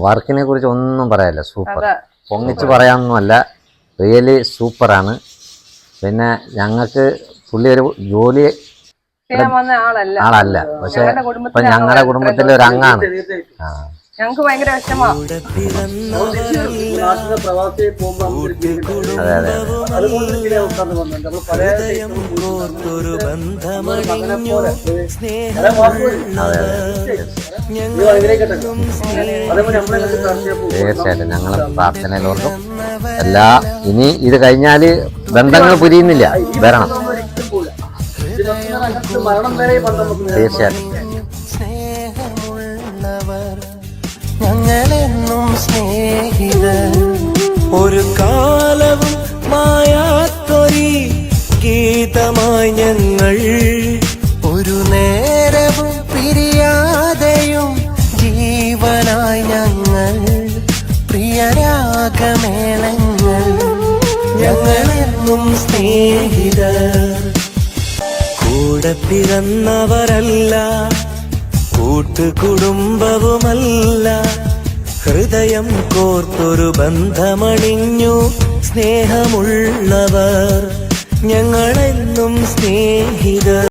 വർക്കിനെ കുറിച്ച് ഒന്നും പറയാനില്ല, സൂപ്പർ. പൊങ്ങിച്ച് പറയാനൊന്നുമല്ല, റിയലി സൂപ്പറാണ്. പിന്നെ ഞങ്ങൾക്ക് പുള്ളി ഒരു ജോലി ആളല്ല, പക്ഷെ ഇപ്പൊ ഞങ്ങളുടെ കുടുംബത്തിലെ ഒരു അംഗാണ്. ഞങ്ങൾക്ക് ഭയങ്കര വിഷമമാണ്. അതെ അതെ തീർച്ചയായിട്ടും ഞങ്ങൾ പ്രാർത്ഥനയിലോർക്കും എല്ലാ. ഇനി ഇത് കഴിഞ്ഞാല് ബന്ധങ്ങൾ പുരിയുന്നില്ല, വരണം തീർച്ചയായിട്ടും. ഞങ്ങളെന്നും സ്നേഹിതർ, ഒരു കാലവും മായാത്തൊരി ഗീതമായി ഞങ്ങൾ, ഒരു നേരവും പിരിയാതെയും ജീവനായി ഞങ്ങൾ, പ്രിയരാഗമേളങ്ങൾ, ഞങ്ങളെന്നും സ്നേഹിതർ. കൂടെ പിറന്നവരല്ല, കൂട്ടുകുടുംബവുമല്ല, ഹൃദയം കോർത്തൊരു ബന്ധമണിഞ്ഞു സ്നേഹമുള്ളവർ, ഞങ്ങളെന്നും സ്നേഹിതർ.